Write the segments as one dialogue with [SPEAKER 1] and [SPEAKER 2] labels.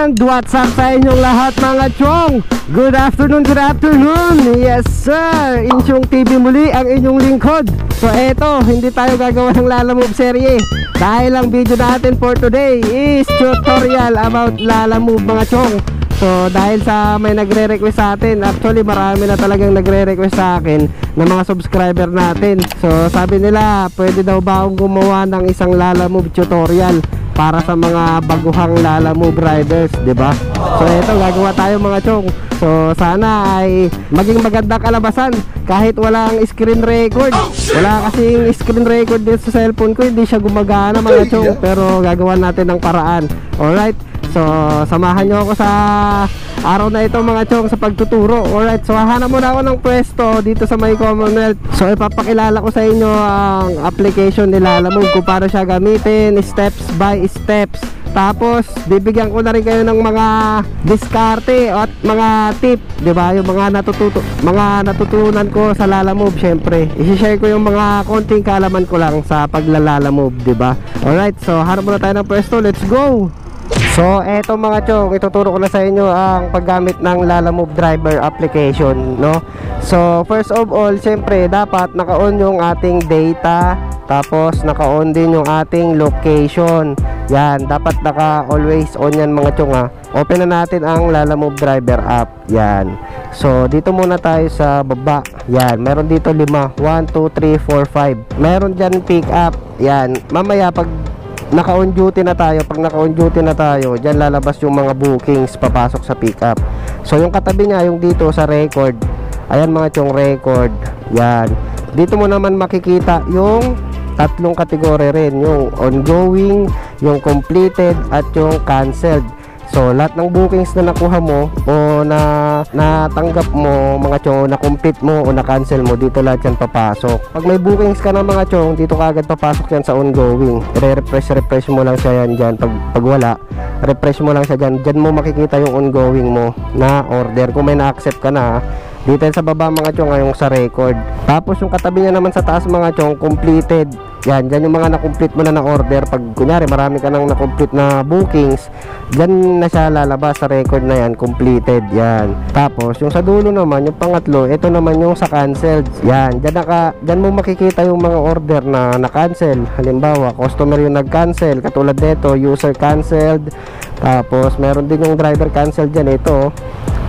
[SPEAKER 1] And what's up sa inyong lahat mga chong? Good afternoon, good afternoon. Yes sir, Inchong TV muli ang inyong lingkod. So eto, hindi tayo gagawa ng Lala Move serye. Dahil ang video natin for today is tutorial about Lala Move mga chong. So dahil sa may nagre-request sa atin, actually marami na talagang nagre-request sa akin ng mga subscriber natin. So sabi nila, pwede daw ba akong gumawa ng isang Lala Move tutorial para sa mga baguhang Lala Move riders, di ba? So eto, gagawa tayo mga chong. So sana ay maging magandang kalabasan kahit walang screen record. Wala kasing screen record dito sa cellphone ko, hindi siya gumagana mga chong, pero gagawa natin ng paraan. Alright, so samahan nyo ako sa araw na ito mga chong sa pagtuturo. Alright, so hahanap muna ako ng pwesto dito sa may Commonwealth. So ipapakilala ko sa inyo ang application ni Lala Move, kung paano siya gamitin, steps by steps. Tapos bibigyan ko na rin kayo ng mga diskarte at mga tip, 'di ba? Yung mga natutunan ko sa Lala Move, syempre. I-share ko yung mga konting kaalaman ko lang sa pagla-Lala Move, 'di ba? Alright, so harap muna tayo ng pwesto. Let's go. So eto mga chong, ituturo ko na sa inyo ang paggamit ng Lala Move driver application, no? So first of all, syempre dapat naka-on yung ating data, tapos naka-on din yung ating location. Yan, dapat naka-always on yan mga chong ha. Open na natin ang Lala Move driver app. Yan. So dito muna tayo sa baba. Yan, meron dito 5. 1, 2, 3, 4, 5. Meron dyan pick up. Yan, mamaya pag naka-on duty na tayo, dyan lalabas yung mga bookings papasok sa pick up. So yung katabi niya, yung dito sa record, ayan mga chong, record. Yan, dito mo naman makikita yung tatlong kategory rin, yung ongoing, yung completed at yung canceled. So lahat ng bookings na nakuha mo o na natanggap mo mga chong, na complete mo o na cancel mo, dito lahat yan papasok. Pag may bookings ka na mga chong, dito kagad papasok yan sa ongoing. Refresh mo lang siya yan dyan. Pag wala, refresh mo lang siya dyan. Dyan mo makikita yung ongoing mo na order, kung may na-accept ka na. Dito sa baba mga chong, yung sa record. Tapos yung katabi niya naman sa taas mga chong, completed. Yan, dyan yung mga na-complete mo na na-order. Pag kunyari marami ka nang na-complete na bookings, dyan na siya lalabas sa record na yan, completed. Yan. Tapos yung sa dulo naman, yung pangatlo, ito naman yung sa canceled. Yan, dyan mo makikita yung mga order na na-cancel. Halimbawa, customer yung nag-cancel, katulad nito, user canceled. Tapos meron din yung driver canceled dyan, ito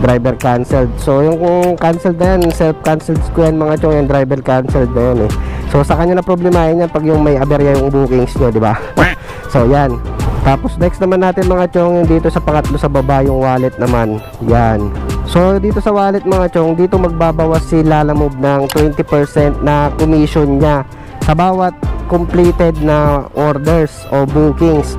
[SPEAKER 1] driver cancelled. So yung cancelled na yan, self-cancelled ko yan mga chong, yung driver cancelled na yan eh. So sa kanya na problemahin yan pag yung may aberya yung bookings nyo, diba? So yan. Tapos next naman natin mga chong, yung dito sa pangatlo sa baba, yung wallet naman. Yan. So dito sa wallet mga chong, dito magbabawas si Lala Move ng 20% na commission niya sa bawat completed na orders o bookings.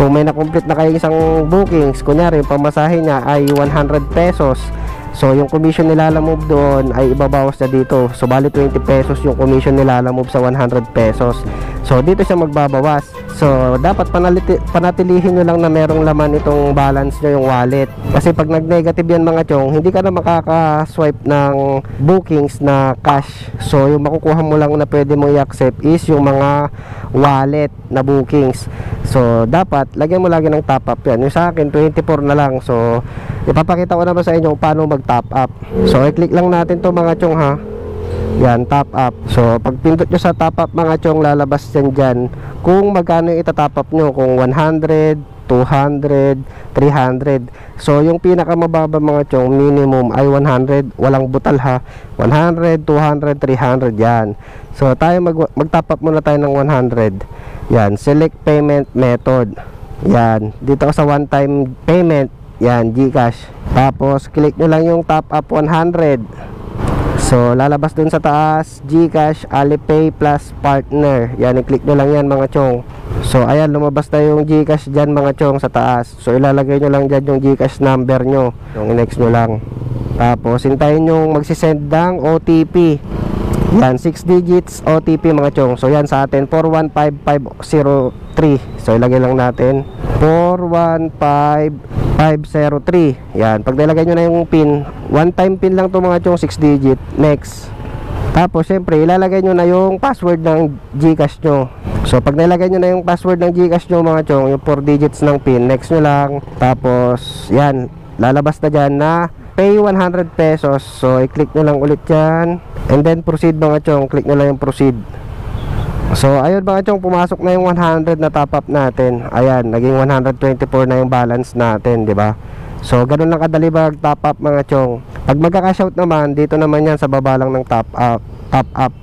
[SPEAKER 1] Kung may na-complete na kayo isang bookings, kunyari yung pamasahe niya ay 100 pesos, so yung commission ni Lala Move doon ay ibabawas na dito. So bali 20 pesos yung commission ni Lala Move sa 100 pesos. So dito siya magbabawas. So dapat panatilihin nyo lang na merong laman itong balance nyo, yung wallet. Kasi pag nag-negative yan mga chong, hindi ka na makaka-swipe ng bookings na cash. So yung makukuha mo lang na pwede mo i-accept is yung mga wallet na bookings. So dapat lagyan mo lagi ng top up yan. Yung sa akin 24 na lang. So ipapakita ko naman sa inyo paano mag-top up. So i-click lang natin to mga chong ha. Yan, top up. So pag pindot nyo sa top up mga chong, lalabas yan dyan kung magkano yung itatop up nyo, kung 100, 200, 300. So yung pinakamababa mga chong, minimum ay 100, walang butal ha. 100, 200, 300 yan. So tayo mag-top up muna tayo ng 100. Yan, select payment method. Yan, dito sa one time payment, yan, GCash. Tapos click nyo lang yung top up 100. So lalabas dun sa taas, GCash, Alipay plus partner. Yan, i-click nyo lang yan mga chong. So ayan, lumabas na yung GCash dyan mga chong sa taas. So ilalagay nyo lang dyan yung GCash number nyo. Yung next nyo lang. Tapos hintayin nyo magsisend ng OTP. Yan, 6 digits OTP mga chong. So yan sa atin 415503. So ilagay lang natin 415503. Yan, pag nilagay nyo na yung pin, one time pin lang to mga chong, 6 digit. Next. Tapos syempre ilalagay nyo na yung password ng GCash nyo. So pag nilagay nyo na yung password ng GCash nyo mga chong, yung 4 digits ng PIN, next nyo lang. Tapos yan, lalabas na dyan na pay 100 pesos. So i-click nyo lang ulit yan, and then proceed mga chong, click nyo lang yung proceed. So ayun mga chong, pumasok na yung 100 na top up natin. Ayan, naging 124 na yung balance natin, di ba? So ganun lang kadali mag top up mga chong. Pag magka-cash out naman, dito naman yan sa baba lang ng top up.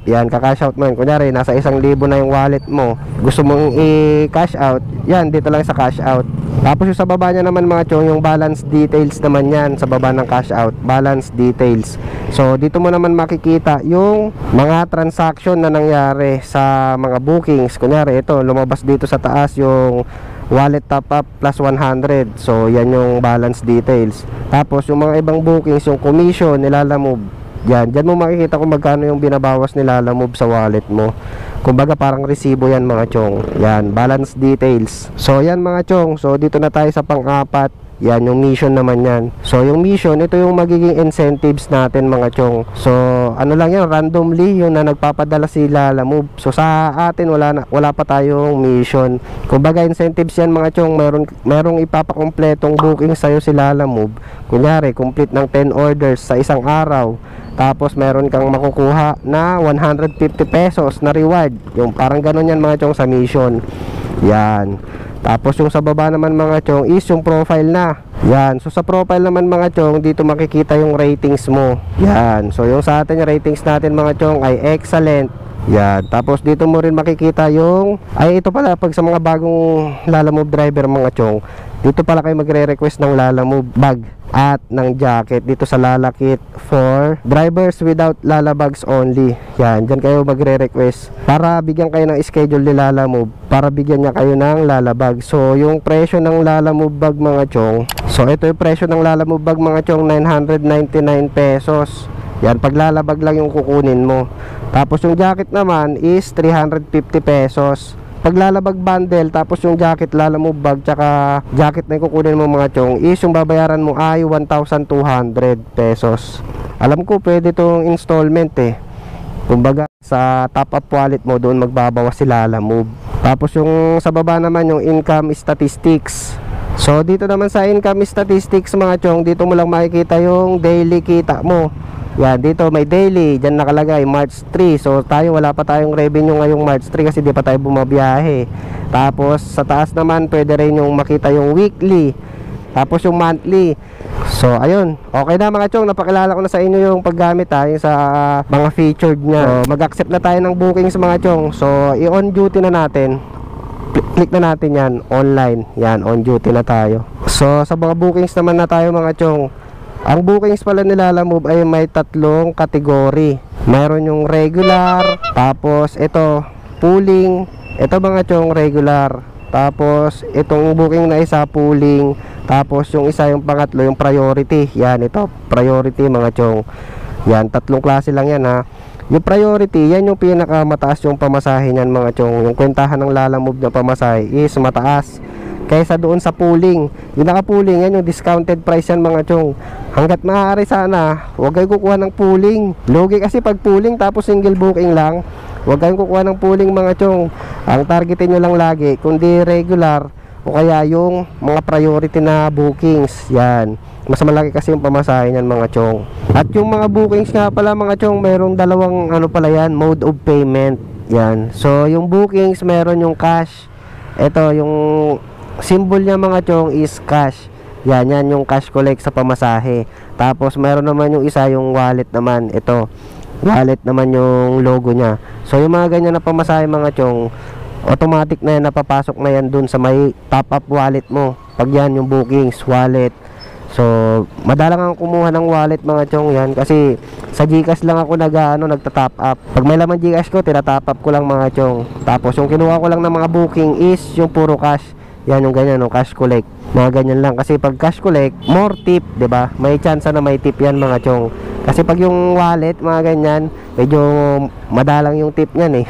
[SPEAKER 1] Yan, ka-cash out mo. Kunyari nasa 1,000 na yung wallet mo, gusto mong i-cash out, yan, dito lang sa cash out. Tapos yung sa baba niya naman mga chong, yung balance details naman yan, sa baba ng cash out, balance details. So dito mo naman makikita yung mga transaction na nangyari sa mga bookings. Kunyari ito, lumabas dito sa taas yung wallet top up plus 100. So yan yung balance details. Tapos yung mga ibang bookings, yung commission nilalamove, yan, dyan mo makikita kung magkano yung binabawas nilalamove sa wallet mo. Kumbaga parang resibo yan mga chong. Yan, balance details. So yan mga chong, so dito na tayo sa pang-apat. Yan, yung mission naman yan. So yung mission, ito yung magiging incentives natin mga chong. So ano lang yan, randomly yung na nagpapadala si Lalamove. So sa atin wala pa tayong mission. Kumbaga incentives yan mga chong, merong ipapakompletong booking sa'yo si Lalamove. Kunyari complete ng 10 orders sa isang araw, tapos meron kang makukuha na 150 pesos na reward. Yung parang ganun yan mga chong sa mission. Yan. Tapos yung sa baba naman mga chong is yung profile na. Yan. So sa profile naman mga chong, dito makikita yung ratings mo. Yan. So yung sa atin yung ratings natin mga chong ay excellent. Yan. Tapos dito mo rin makikita yung, ay ito pala, pag sa mga bagong Lalamove driver mga chong, dito pala kayo magre-request ng Lalamove bag at ng jacket dito sa Lalakit for drivers without Lalabags only. Yan, dyan kayo magre-request para bigyan kayo ng schedule ni Lalamove, para bigyan niya kayo ng Lalabag. So yung presyo ng Lalamove bag mga chong, so ito yung presyo ng Lalamove bag mga chong, 999 pesos. Yan, pag Lalabag lang yung kukunin mo. Tapos yung jacket naman is 350 pesos. Pag Lalabag bundle, tapos yung jacket, Lalamove bag, tsaka jacket na yung kukunin mo mga chong, is yung babayaran mo ay 1,200 pesos. Alam ko pwede itong installment eh. Kumbaga sa top up wallet mo, doon magbabawas si Lalamove. Tapos yung sa baba naman yung income statistics. So dito naman sa income statistics mga chong, dito mo lang makikita yung daily kita mo. Yan, dito may daily, dyan nakalagay March 3. So tayo wala pa tayong revenue ngayong March 3 kasi di pa tayo bumabiyahe. Tapos sa taas naman pwede rin yung makita yung weekly, tapos yung monthly. So ayun, okay na mga chong, napakilala ko na sa inyo yung paggamit yung sa mga featured nya. So mag-accept na tayo ng bookings mga chong. So i-on duty na natin, click na natin yan, online. Yan, on duty na tayo. So sa mga bookings naman na tayo mga chong, ang bookings pala ni Lalamove ay may tatlong kategory. Mayroon yung regular, tapos ito pooling, ito mga chong regular, tapos itong booking na isa pooling, tapos yung isa yung pangatlo yung priority. Yan, ito priority mga chong. Yan, tatlong klase lang yan ha. Yung priority, yan yung pinakamataas yung pamasahe niyan mga chong. Yung kwentahan ng Lalamove na pamasahe is mataas kaysa doon sa pooling. Yung naka-pooling, yan yung discounted price yan mga chong. Hanggat maaari sana, huwag kayo kukuha ng pooling. Lugi kasi pag pooling tapos single booking lang. Huwag kayong kukuha ng pooling mga chong. Ang targetin nyo lang lagi, kundi regular o kaya yung mga priority na bookings. Yan, mas malaki kasi yung pamasahe niyan mga chong. At yung mga bookings nga pala mga chong, mayroong dalawang ano pala yan, mode of payment. Yan, so yung bookings meron yung cash. Ito yung symbol niya mga chong is cash. Yan, yan yung cash collect sa pamasahe. Tapos meron naman yung isa yung wallet naman. Ito, wallet naman yung logo niya. So yung mga ganyan na pamasahe mga chong, automatic na yan, napapasok na yan dun sa may top up wallet mo. Pag yan yung bookings, wallet. So madalang ang kumuha ng wallet mga chong yan, kasi sa GCash lang ako nagta-top up. Pag may laman GCash ko, tina-top up ko lang mga chong. Tapos yung kinuha ko lang ng mga booking is yung puro cash. Yan yung ganyan, no, cash collect. Mga ganyan lang, kasi pag cash collect, more tip, 'di ba? May chance na may tip yan mga chong. Kasi pag yung wallet, mga ganyan, medyo madalang yung tip niyan eh.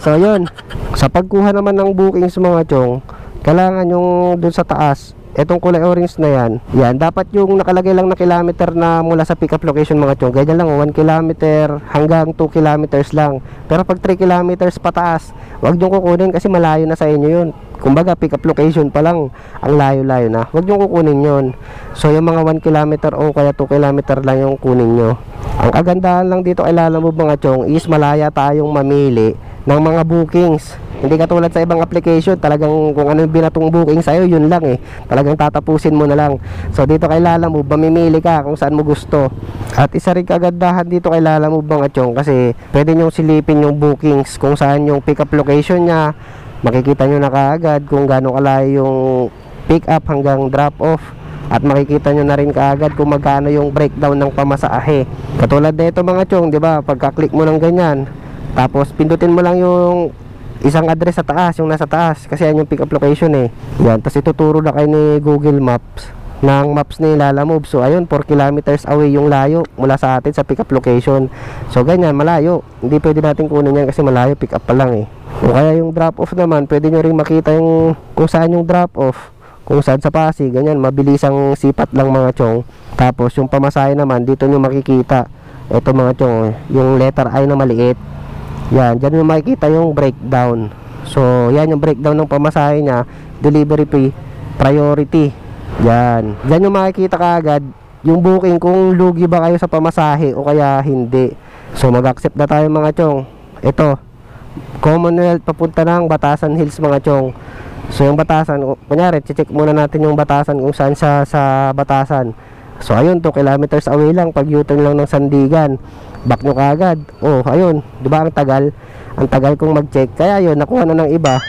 [SPEAKER 1] So yun, sa pagkuha naman ng bookings mga chong, kailangan yung dun sa taas, etong kulay orange na yan, yan, dapat yung nakalagay lang na kilometer na mula sa pick up location mga chong, ganyan lang, 1 kilometer hanggang 2 kilometers lang. Pero pag 3 kilometers pataas, wag nyo kukunin kasi malayo na sa inyo yun. Kumbaga pick up location pa lang, ang layo-layo na, wag nyo kukunin yun. So yung mga 1 kilometer o kaya 2 kilometer lang yung kunin nyo. Ang kagandahan lang dito kay Lalamove mga chong is malaya tayong mamili ng mga bookings. Hindi katulad sa ibang application, talagang kung ano yung binatong booking sa'yo, yun lang eh. Talagang tatapusin mo na lang. So dito kay Lalamove, mamimili ka kung saan mo gusto. At isa rin kagandahan dito kay Lalamove mga chong, kasi pwede nyo silipin yung bookings kung saan yung pick up location nya. Makikita nyo na kaagad kung gaano kalayo yung pick up hanggang drop off. At makikita nyo na rin kaagad kung magkano yung breakdown ng pamasahe. Katulad nito mga chong, di ba? Pagka-click mo ng ganyan, tapos pindutin mo lang yung isang address sa taas, yung nasa taas, kasi yan yung pick up location eh. Yan, tapos ituturo na kayo ni Google Maps ng maps ni Lalamove. So ayun, 4 kilometers away yung layo mula sa atin sa pick up location. So ganyan, malayo. Hindi pwede natin kunin yan kasi malayo, pick up pa lang eh. O kaya yung drop off naman, pwede nyo rin makita yung kung saan yung drop off, kung saan sa Pasig, ganyan, mabilisang sipat lang mga chong. Tapos yung pamasahe naman, dito nyo makikita ito mga chong, yung letter I na maliit. Yan, dyan nyo makikita yung breakdown. So yan yung breakdown ng pamasahe nya, delivery fee, priority. Yan, dyan nyo makikita kaagad yung booking kung lugi ba kayo sa pamasahe o kaya hindi. So mag-accept na tayo mga chong. Ito, Commonwealth papunta ng Batasan Hills mga chong. So yung Batasan, kunyari check muna natin yung Batasan kung saan siya sa Batasan. So ayun, 2 kilometers away lang, pag U-turn lang ng Sandigan, back nyo kaagad. Oh ayun, di ba ang tagal kong mag-check, kaya yun, nakuha na ng iba.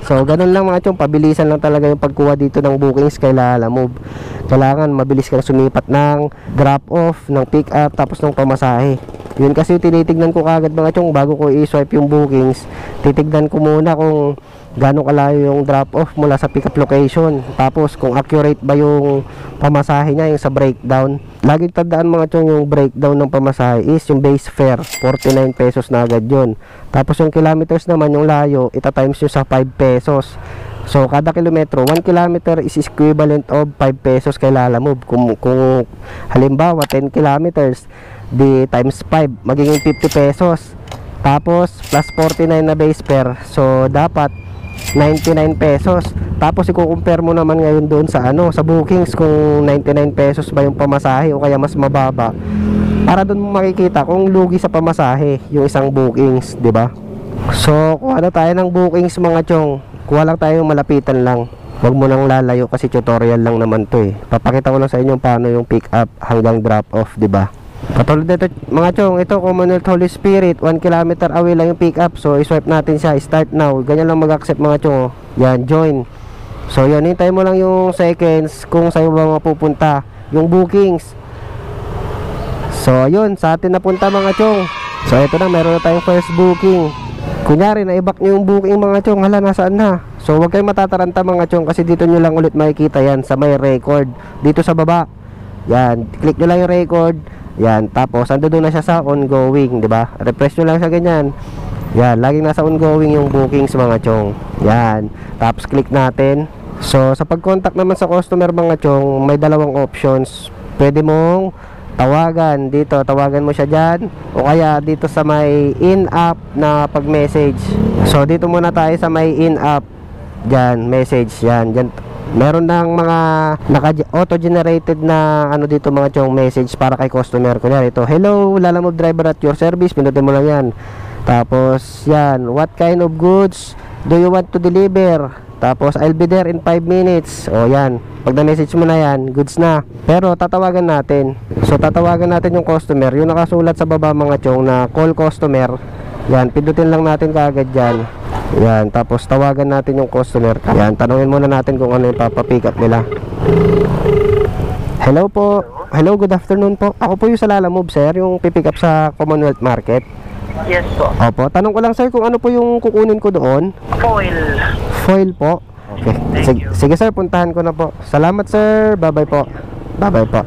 [SPEAKER 1] So ganun lang mga chong, pabilisan lang talaga yung pagkuha dito ng bookings kay Lalamove. Kailangan mabilis kang sumipat ng drop off, ng pick up, tapos ng pamasahe. Yun kasi tinitignan ko kagad mga chong, bago ko i-swipe yung bookings, titignan ko muna kung gaano kalayo yung drop off mula sa pick up location, tapos kung accurate ba yung pamasahe niya, yung sa breakdown. Laging tandaan mga chong, yung breakdown ng pamasahe is yung base fare, 49 pesos na agad yun. Tapos yung kilometers naman, yung layo, ita-times nyo sa 5 pesos. So kada kilometro, 1 kilometer is equivalent of 5 pesos kay Lalamove. Kung halimbawa 10 kilometers, di times 5, magiging 50 pesos. Tapos plus 49 na base fare, so dapat 99 pesos. Tapos i-compare mo naman ngayon doon sa sa bookings, kung 99 pesos ba yung pamasahe o kaya mas mababa, para doon mo makikita kung lugi sa pamasahe yung isang bookings, di ba? So kuha na tayo ng bookings mga chong, kuha lang tayo yung malapitan lang, wag mo nang lalayo kasi tutorial lang naman to eh. Papakita ko lang sa inyo paano yung pick up hanggang drop off, di ba? Katulad nito mga chong, ito Commonwealth Holy Spirit, 1 kilometer away lang yung pick up. So i-swipe natin siya, start now, ganyan lang mag-accept mga chong. Yan, join. So yan, hintay mo lang yung seconds kung sa'yo ba mapupunta yung bookings. So ayun, sa atin napunta mga chong. So ito na, meron na tayong first booking. Kunyari na-back nyo yung booking mga chong, hala nasaan na. So huwag kayong matataranta mga chong, kasi dito nyo lang ulit makikita yan sa may record, dito sa baba. Yan, click nyo lang yung record. Yan, tapos ando doon na siya sa ongoing, 'di ba? Refresh nyo lang sa ganyan. Yan, laging nasa ongoing yung bookings mga chong. Yan, tapos click natin. So sa pag-contact naman sa customer mga chong, may dalawang options. Pwede mong tawagan dito, tawagan mo siya diyan, o kaya dito sa may in-app na pag-message. So dito muna tayo sa may in-app. Diyan, message yan. Diyan meron ng mga auto-generated na dito mga chong, message para kay customer. Kunyari ito, hello Lalamove driver at your service, pindutin mo lang yan. Tapos yan, what kind of goods do you want to deliver? Tapos I'll be there in 5 minutes. O yan, pag na-message mo na yan, goods na. Pero tatawagan natin. So tatawagan natin yung customer, yung nakasulat sa baba mga chong na call customer. Yan, pindutin lang natin kaagad dyan. Yan, tapos tawagan natin yung customer. Yan, tanungin muna natin kung ano yung papapick up nila. Hello po. Hello, good afternoon po. Ako po yung sa Lalamove sir, yung pipick up sa Commonwealth Market.
[SPEAKER 2] Yes po.
[SPEAKER 1] Opo, tanong ko lang sir kung ano po yung kukunin ko doon.
[SPEAKER 2] Foil.
[SPEAKER 1] Foil po. Okay. Sige sir, puntahan ko na po. Salamat sir, bye bye po. Bye bye po.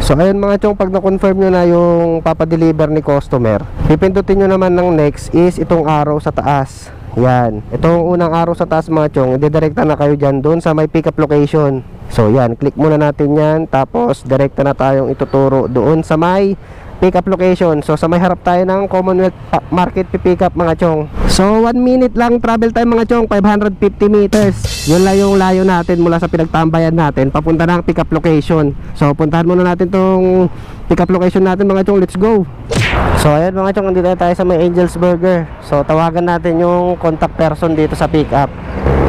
[SPEAKER 1] So ayun mga chong, pag na-confirm nyo na yung papadeliver ni customer, pipindutin nyo naman ng next is itong arrow sa taas. Yan. Itong unang arrow sa taas mga chong, didirekta na kayo dyan doon sa may pick up location. So yan, click muna natin yan. Tapos direkta na tayong ituturo doon sa may pick up location. So sa may harap tayo ng Commonwealth Market pick up mga chong. So 1 minute lang travel time mga chong, 550 meters. Yun lang yung layo natin mula sa pinagtambayan natin papunta ng pick up location. So puntahan muna natin tong pick up location natin mga chong. Let's go. So ayan mga chong, nandito tayo sa may Angel's Burger. So tawagan natin yung contact person dito sa pick up.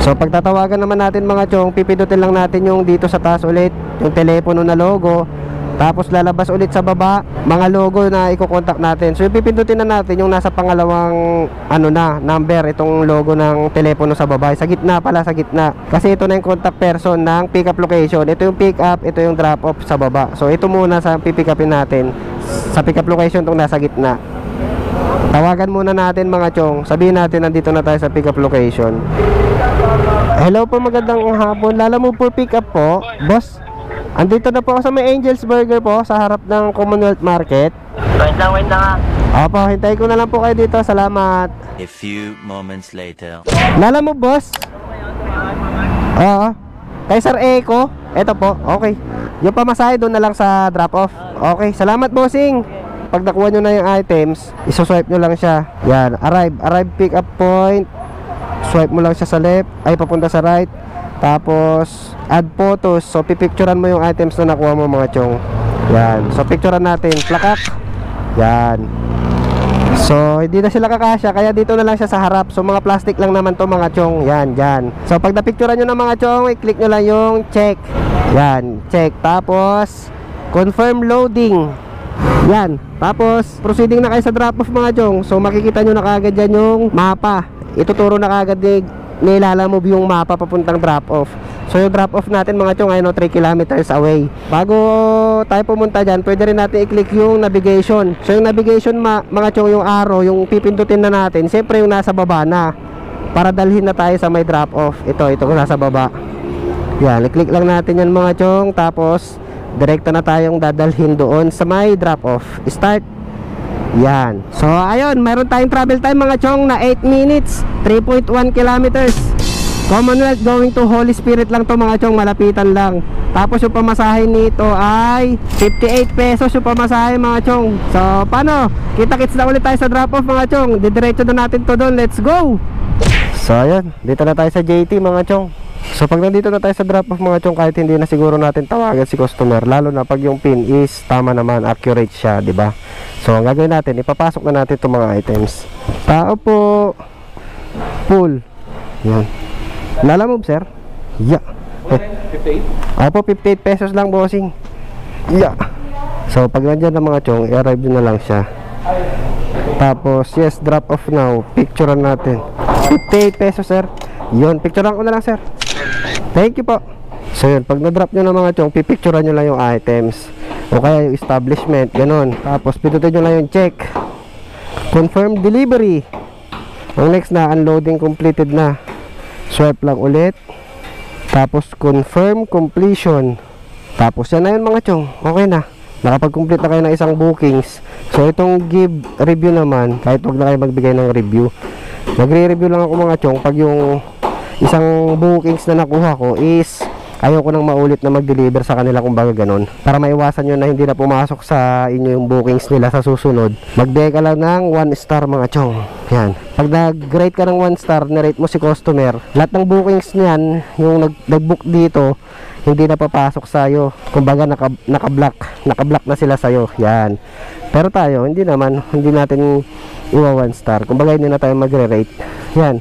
[SPEAKER 1] So pagtatawagan naman natin mga chong, pipindutin lang natin yung dito sa taas ulit, yung telepono na logo. Tapos lalabas ulit sa baba mga logo na i-contact natin. So pipindutin na natin yung nasa pangalawang number, itong logo ng telepono sa baba. Sa gitna pala, sa gitna. Kasi ito na yung contact person ng pick up location. Ito yung pick up, ito yung drop off sa baba. So ito muna sa pipick upin natin. Sa pick up location itong nasa gitna. Tawagan muna natin mga chong. Sabihin natin nandito na tayo sa pick up location. Hello po, magandang hapon. Lala mo po pick up po, boss. Andito na po ako sa may Angel's Burger po, sa harap ng Commonwealth Market.
[SPEAKER 2] Wait lang ha.
[SPEAKER 1] Opo, hintayin ko na lang po kayo dito. Salamat.
[SPEAKER 3] A few moments later.
[SPEAKER 1] Lala mo boss? Oo. Kay Sir Eco. Ito po, okay. Yung pamasahe doon na lang sa drop off. Okay, salamat bossing. Pag nakuha nyo na yung items, isuswipe nyo lang siya. Yan, arrive pick up point. Swipe mo lang siya sa left, ay papunta sa right. Tapos add photos. So pipicturean mo yung items na nakuha mo mga chong. Yan, so picturean natin. Plakak. Yan. So hindi na sila kakasya, kaya dito na lang siya sa harap. So mga plastic lang naman to mga chong. Yan, dyan. So pag napicturean nyo na mga chong, i-click nyo lang yung check. Yan, check. Tapos confirm loading. Yan. Tapos proceeding na kayo sa drop off mga chong. So makikita nyo na kagad dyan yung mapa. Ituturo na kagad nilalamove yung mapa papuntang drop off. So yung drop off natin mga chong ay 3 kilometers away. Bago tayo pumunta dyan, pwede rin natin i-click yung navigation. So yung navigation mga chong, yung arrow, yung pipindutin na natin, siyempre yung nasa baba na, para dalhin na tayo sa may drop off. Ito nasa baba. Yan, i-click lang natin yan mga chong. Tapos direkta na tayong dadalhin doon sa may drop off. Start. Yan. So ayun, mayroon tayong travel time mga chong na 8 minutes, 3.1 kilometers. Commonwealth going to Holy Spirit lang to mga chong, malapitan lang. Tapos yung pamasahe nito ay 58 pesos yung pamasahe mga chong. So paano? Kita-kits na ulit tayo sa drop off mga chong. Didiretso na natin to doon. Let's go. So ayun, dito na tayo sa JT mga chong. So pag nandito na tayo sa drop off mga chong, kahit hindi na siguro natin tawagan si customer, lalo na pag yung pin is tama naman, accurate siya, di ba? So ang gagawin natin, ipapasok na natin itong mga items. Tao po. Full. Yan. Lalamove sir? Yeah. 58? Opo, 58 pesos lang bossing. Yeah. So pag nandyan na mga chong, i-arrive na lang siya. Tapos yes, drop off now. Picturean natin. 58 pesos sir. Yun, picturean ko na lang sir. Thank you po. So yun, pag na-drop nyo na mga chong, pipicturean nyo lang yung items o kaya yung establishment, ganun. Tapos pindutin nyo lang yung check. Confirm delivery. Ang next na, unloading completed na. Swipe lang ulit. Tapos confirm completion. Tapos yan na yun mga chong, okay na. Nakapag-complete na kayo ng isang bookings. So itong give review naman, kahit wag na kayo magbigay ng review, magre-review lang ako mga chong pag yung isang bookings na nakuha ko is ayoko nang maulit na mag-deliver sa kanila, kumbaga ganun, para maiwasan nyo na hindi na pumasok sa inyo yung bookings nila sa susunod. Mag-bigay ka lang ng 1 star mga chong. Yan, pag nag-rate ka ng 1 star, nirate mo si customer, lahat ng bookings niyan yung nag-book dito hindi na papasok sa'yo, kumbaga naka-block na sila sa'yo. Yan. Pero tayo, hindi natin iwa 1 star, kumbaga hindi na tayo magre-rate. Yan.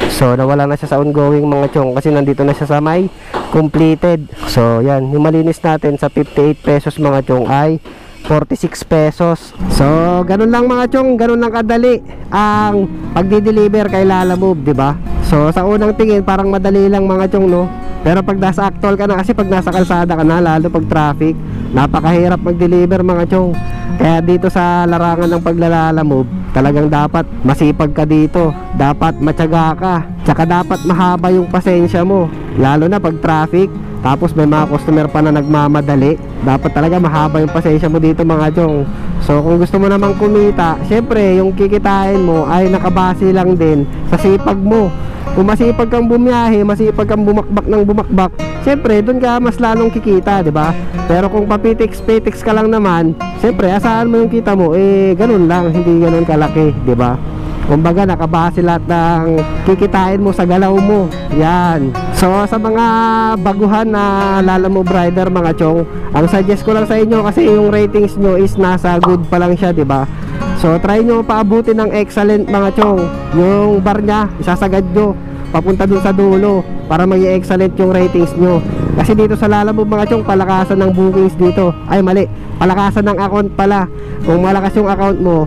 [SPEAKER 1] So nawala na siya sa ongoing mga chong, kasi nandito na siya sa may completed. So yan, yung malinis natin sa 58 pesos mga chong ay 46 pesos. So ganun lang mga chong, ganun lang kadali ang pagdi-deliver kay Lalamove, di ba? So sa unang tingin parang madali lang mga chong, no? Pero pag nasa actual ka na, kasi pag nasa kalsada ka na, lalo pag traffic, napakahirap mag-deliver mga chong. Kaya dito sa larangan ng Paglalalamove, talagang dapat masipag ka dito, dapat matyaga ka, tsaka dapat mahaba yung pasensya mo, lalo na pag traffic. Tapos may mga customer pa na nagmamadali. Dapat talaga mahaba yung pasensya mo dito mga chong. So kung gusto mo namang kumita, syempre yung kikitain mo ay nakabase lang din sa sipag mo. Kung masipag kang bumiyahe, masipag kang bumakbak ng bumakbak, syempre doon ka mas lalong kikita, di ba? Pero kung papitiks-petiks ka lang naman, syempre asahan mo yung kita mo, ganun lang, hindi ganun kalaki, di ba? Kumbaga nakabase lahat ng kikitain mo sa galaw mo. Yan. So sa mga baguhan na Lalamove rider mga chong, ang suggest ko lang sa inyo kasi yung ratings nyo is nasa good pa lang siya, di ba? So try nyo paabutin ng excellent mga chong. Yung bar nya isasagad nyo papunta dun sa dulo para maging excellent yung ratings nyo. Kasi dito sa Lalamove mga chong, palakasan ng bookings dito. Ay mali, palakasan ng account pala. Kung malakas yung account mo,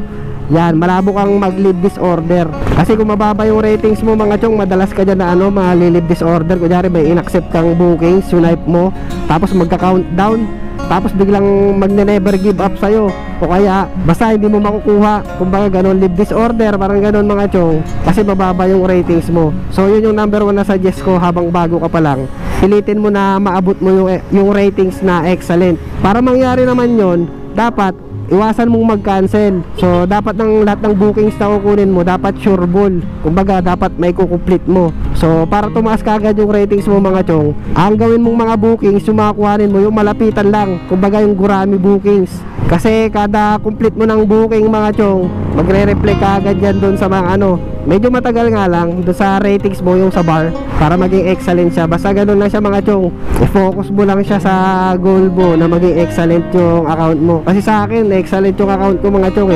[SPEAKER 1] yan, malabo kang mag-leave disorder. Kasi kung mababa yung ratings mo mga chong, madalas ka dyan na ma-leave disorder. Kunyari may inaccept kang bookings, swipe mo, tapos magka-countdown, tapos biglang magne-never give up sa'yo. O kaya, basta hindi mo makukuha. Kumbaga ganon, leave disorder, parang ganon mga chong. Kasi mababa yung ratings mo. So yun yung number 1 na suggest ko habang bago ka pa lang. Pilitin mo na maabot mo yung ratings na excellent. Para mangyari naman yun, dapat iwasan mong mag-cancel. So dapat ng lahat ng bookings na kukunin mo dapat sureball. Kumbaga dapat may kukumplit mo. So para tumaas kagad yung ratings mo mga chong, ang gawin mong mga bookings, yung mga kuhanin mo yung malapitan lang. Kumbaga yung gurami bookings. Kasi kada complete mo ng booking mga chong, magre-reflect kagad yan doon sa mga medyo matagal nga lang doon sa ratings mo yung sa bar para maging excellent siya. Basta ganun lang siya mga chong, i-focus mo lang siya sa goal mo na maging excellent yung account mo. Kasi sa akin excellent yung account ko mga chong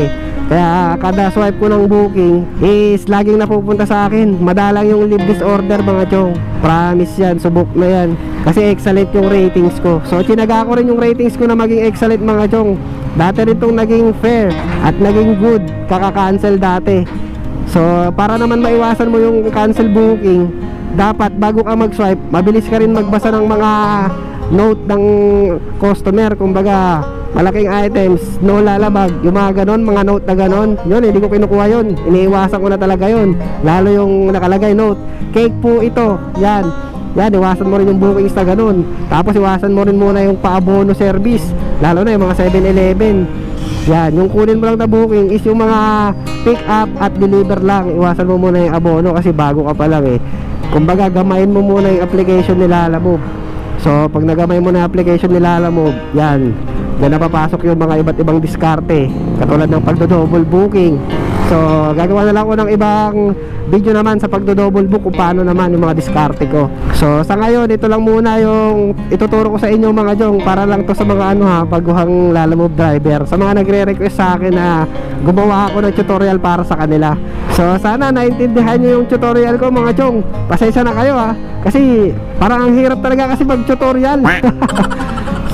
[SPEAKER 1] kaya kada swipe ko ng booking is laging napupunta sa akin. Madalang yung leave disorder mga chong, promise yan, subok na yan. Kasi excellent yung ratings ko. So tinaga ko rin yung ratings ko na maging excellent mga chong. Dati rin itong naging fair at naging good, kaka-cancel dati. So para naman maiwasan mo yung cancel booking, dapat bago ka mag-swipe, mabilis ka rin magbasa ng mga note ng customer. Kumbaga malaking items, no lalabag, yung mga ganon, mga note na ganon, yun hindi ko kinukuha yun, iniiwasan ko na talaga yun. Lalo yung nakalagay note, cake po ito, yan, iwasan mo rin yung bookings na ganon. Tapos iwasan mo rin muna yung pa-abono service, lalo na yung mga 7-Eleven. Yan, yung kunin mo lang na booking is yung mga pick up at deliver lang. Iwasan mo muna yung abono kasi bago ka pa lang Kumbaga gamayin mo muna yung application ni Lalamove. So pag nagamay mo na yung application ni Lalamove, yan napapasok yung mga iba't ibang diskarte, katulad ng pagdo-double booking. So gagawa na lang ako ng ibang video naman sa pagdo-double book kung paano naman yung mga diskarte ko. So sa ngayon, ito lang muna yung ituturo ko sa inyo mga chong, para lang to sa mga baguhang Lalamove driver, sa mga nagre-request sa akin na gumawa ako ng tutorial para sa kanila. So sana naintindihan nyo yung tutorial ko mga chong. Pasensya na kayo kasi parang ang hirap talaga kasi mag-tutorial.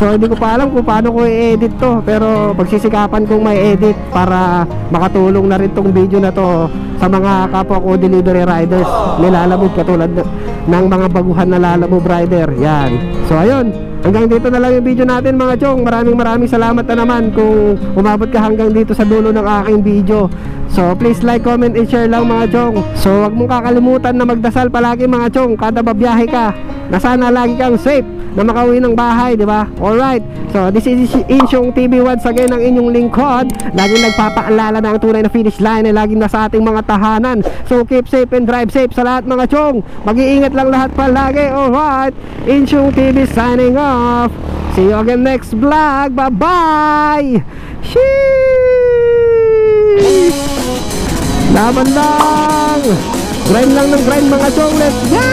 [SPEAKER 1] So hindi ko pa alam kung paano ko i-edit to, pero pagsisikapan kong may edit para makatulong na rin tong video na to sa mga kapwa ko delivery riders ni Lalamove, katulad ng mga baguhan na Lalamove rider. Yan. So ayun, hanggang dito na lang yung video natin mga chong. Maraming salamat na naman kung umabot ka hanggang dito sa dulo ng aking video. So please like, comment, and share lang mga chong. So wag mong kakalimutan na magdasal palagi mga chong kada babiyahe ka, na sana lagi kang safe na makauwi ng bahay, di ba? Alright, so this is Insyong TV once again, ang inyong lingkod. Laging nagpapaalala na ang tunay na finish line ay laging nasa ating mga tahanan. So keep safe and drive safe sa lahat mga chong. Mag-iingat lang lahat palagi. Alright, Insyong TV signing off. See you again next vlog. Bye bye. Sheesh. Laban lang, grind lang ng grind mga chong. Let's go.